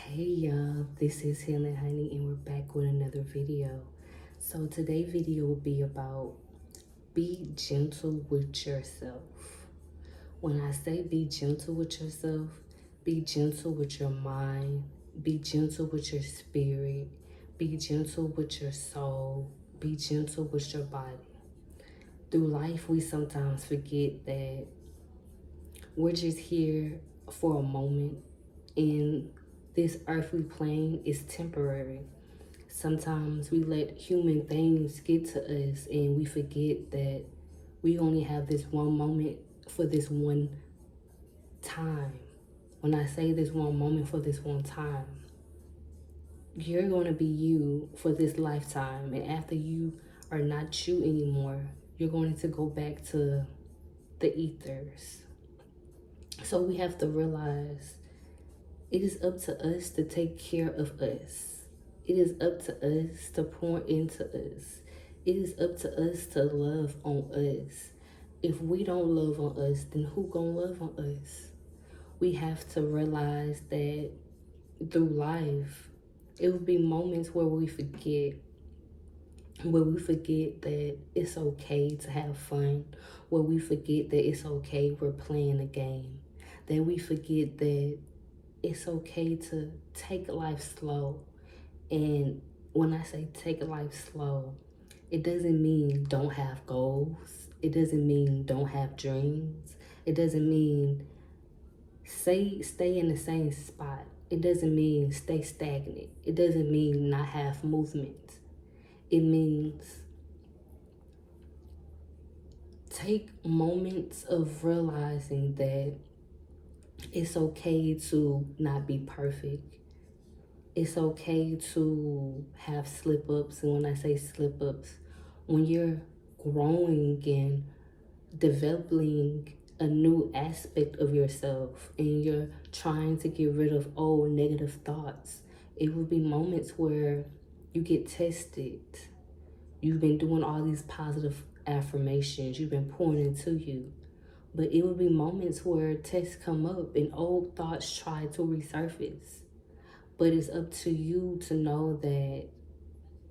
Hey y'all, this is Healing Honey and we're back with another video. So today's video will be about be gentle with yourself. When I say be gentle with yourself, be gentle with your mind, be gentle with your spirit, be gentle with your soul, be gentle with your body. Through life, we sometimes forget that we're just here for a moment and this earthly plane is temporary. Sometimes we let human things get to us and we forget that we only have this one moment for this one time. When I say this one moment for this one time, you're going to be you for this lifetime. And after you are not you anymore, you're going to go back to the ethers. So we have to realize it is up to us to take care of us. It is up to us to pour into us. It is up to us to love on us. If we don't love on us, then who gonna love on us? We have to realize that through life, it will be moments where we forget that it's okay to have fun, where we forget that it's okay we're playing a game, that we forget that it's okay to take life slow. And when I say take life slow, it doesn't mean don't have goals. It doesn't mean don't have dreams. It doesn't mean stay in the same spot. It doesn't mean stay stagnant. It doesn't mean not have movement. It means take moments of realizing that it's okay to not be perfect. It's okay to have slip ups. And when I say slip ups, when you're growing and developing a new aspect of yourself and you're trying to get rid of old negative thoughts, it will be moments where you get tested. You've been doing all these positive affirmations, you've been pouring into you. But it will be moments where tests come up and old thoughts try to resurface. But it's up to you to know that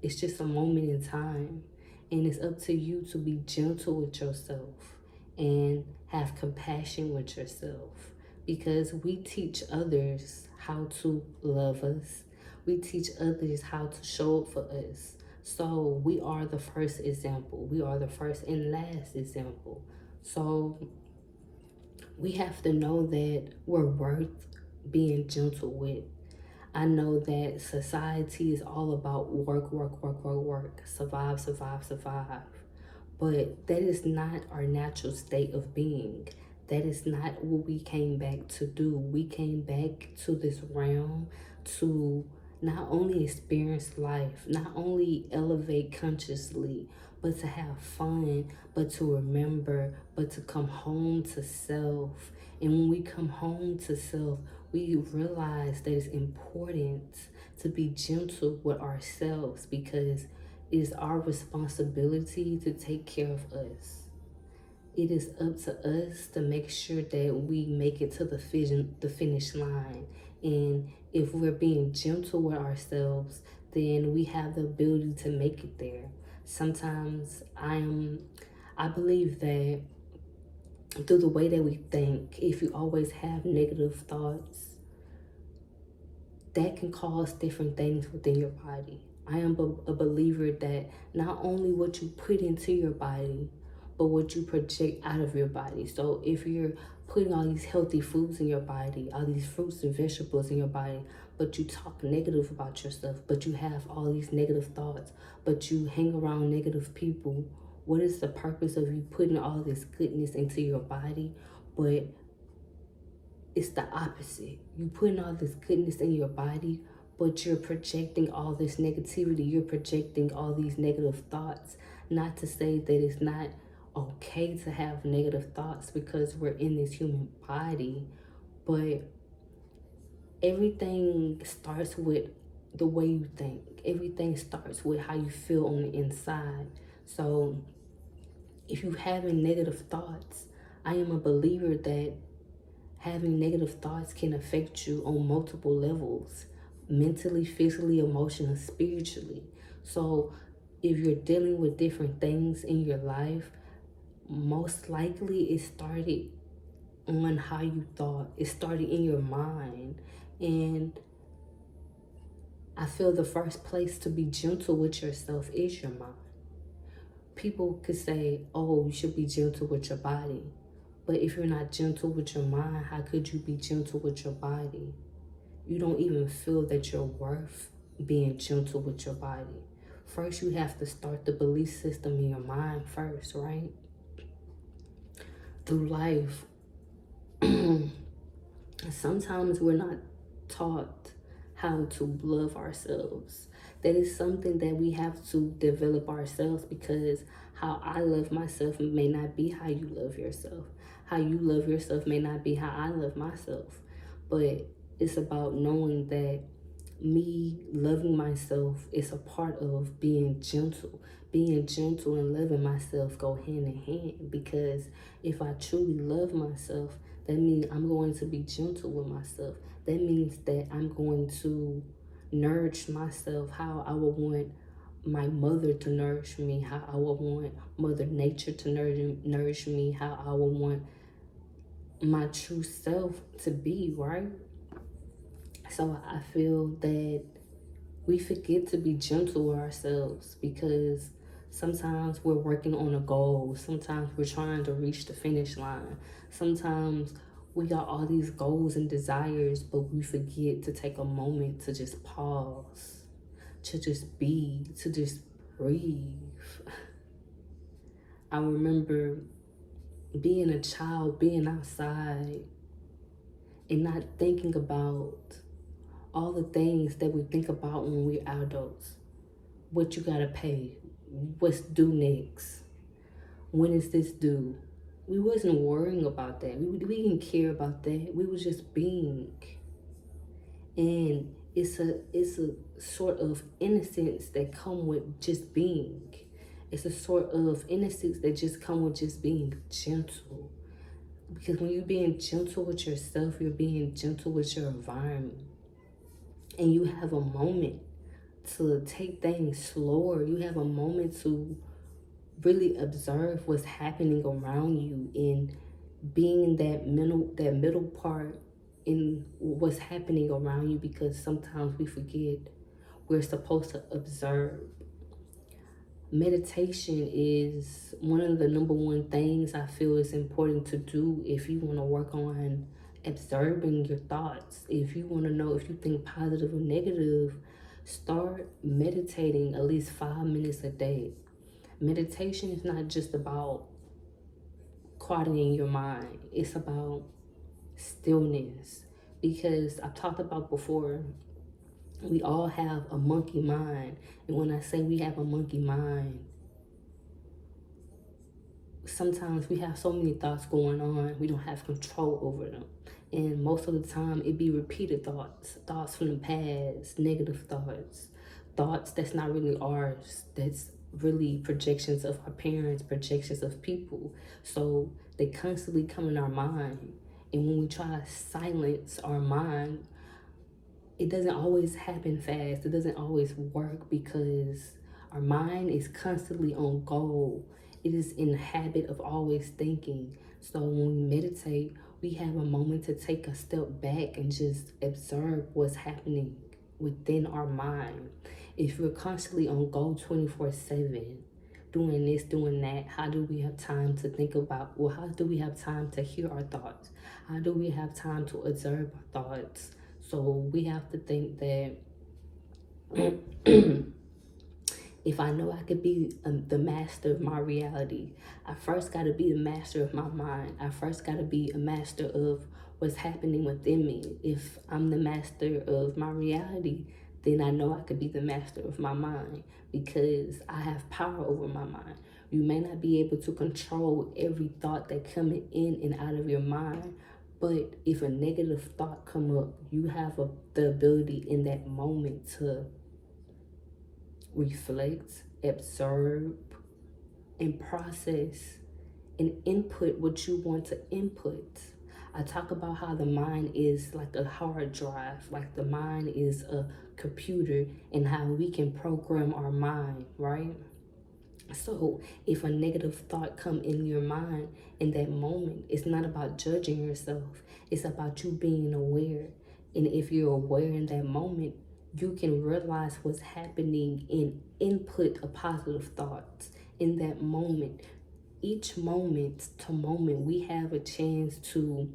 it's just a moment in time. And it's up to you to be gentle with yourself and have compassion with yourself. Because we teach others how to love us. We teach others how to show up for us. So we are the first example. We are the first and last example. So we have to know that we're worth being gentle with. I know that society is all about work, work, work, work, work, survive, survive, survive. But that is not our natural state of being. That is not what we came back to do. We came back to this realm to not only experience life, not only elevate consciously, but to have fun, but to remember, but to come home to self. And when we come home to self, we realize that it's important to be gentle with ourselves because it is our responsibility to take care of us. It is up to us to make sure that we make it to the finish line. And if we're being gentle with ourselves, then we have the ability to make it there. Sometimes I believe that through the way that we think, if you always have negative thoughts, that can cause different things within your body. I am a believer that not only what you put into your body, but what you project out of your body. So if you're putting all these healthy foods in your body, all these fruits and vegetables in your body, but you talk negative about yourself, but you have all these negative thoughts, but you hang around negative people, what is the purpose of you putting all this goodness into your body, but it's the opposite. You putting all this goodness in your body, but you're projecting all this negativity. You're projecting all these negative thoughts. Not to say that it's not okay to have negative thoughts because we're in this human body, but everything starts with the way you think. Everything starts with how you feel on the inside. So if you're having negative thoughts, I am a believer that having negative thoughts can affect you on multiple levels. mentally, physically, emotionally, spiritually. So if you're dealing with different things in your life, most likely it started on how you thought. It started in your mind. And I feel the first place to be gentle with yourself is your mind. People could say, oh, you should be gentle with your body. But if you're not gentle with your mind, how could you be gentle with your body? You don't even feel that you're worth being gentle with your body. First, you have to start the belief system in your mind first, right? Through life, sometimes we're not taught how to love ourselves. That is something that we have to develop ourselves, because how I love myself may not be how you love yourself. How you love yourself may not be how I love myself. But it's about knowing that me loving myself is a part of being gentle. Being gentle and loving myself go hand in hand, because if I truly love myself, that means I'm going to be gentle with myself. That means that I'm going to nourish myself how I would want my mother to nourish me, how I would want Mother Nature to nourish me, how I would want my true self to be, right? So I feel that we forget to be gentle with ourselves, because sometimes we're working on a goal. Sometimes we're trying to reach the finish line. Sometimes we got all these goals and desires, but we forget to take a moment to just pause, to just be, to just breathe. I remember being a child, being outside, and not thinking about all the things that we think about when we're adults. What you gotta pay, what's due next, when is this due. We wasn't worrying about that. We didn't care about that. We was just being. And it's a sort of innocence that come with just being. It's a sort of innocence that just come with just being gentle. Because when you're being gentle with yourself, you're being gentle with your environment. And you have a moment to take things slower. You have a moment to really observe what's happening around you, and being that middle part in what's happening around you, because sometimes we forget we're supposed to observe. Meditation is one of the number one things I feel is important to do if you want to work on observing your thoughts. If you want to know if you think positive or negative, start meditating at least 5 minutes a day. Meditation is not just about quieting your mind, it's about stillness. Because I've talked about before, we all have a monkey mind. And when I say we have a monkey mind, sometimes we have so many thoughts going on, we don't have control over them. And most of the time, it be repeated thoughts, thoughts from the past, negative thoughts, thoughts that's not really ours, that's really projections of our parents, projections of people. So they constantly come in our mind. And when we try to silence our mind, it doesn't always happen fast. It doesn't always work, because our mind is constantly on goal. It is in the habit of always thinking. So when we meditate, we have a moment to take a step back and just observe what's happening within our mind. If we're constantly on goal 24/7, doing this, doing that, how do we have time to think about, well, how do we have time to hear our thoughts? How do we have time to observe our thoughts? So we have to think that if I know I could be the master of my reality, I first got to be the master of my mind. I first got to be a master of what's happening within me. If I'm the master of my reality, then I know I could be the master of my mind, because I have power over my mind. You may not be able to control every thought that coming in and out of your mind, but if a negative thought come up, you have the ability in that moment to reflect, observe, and process and input what you want to input. I talk about how the mind is like a hard drive, like the mind is a computer, and how we can program our mind, right? So if a negative thought come in your mind in that moment, it's not about judging yourself. It's about you being aware. And if you're aware in that moment, you can realize what's happening and input a positive thoughts in that moment. Each moment to moment, we have a chance to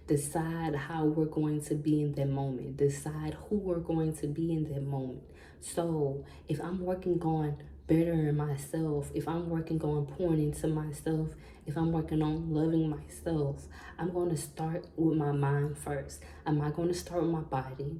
decide how we're going to be in that moment, decide who we're going to be in that moment. So if I'm working on bettering myself, if I'm working on pouring into myself, if I'm working on loving myself, I'm going to start with my mind first. I'm not going to start with my body.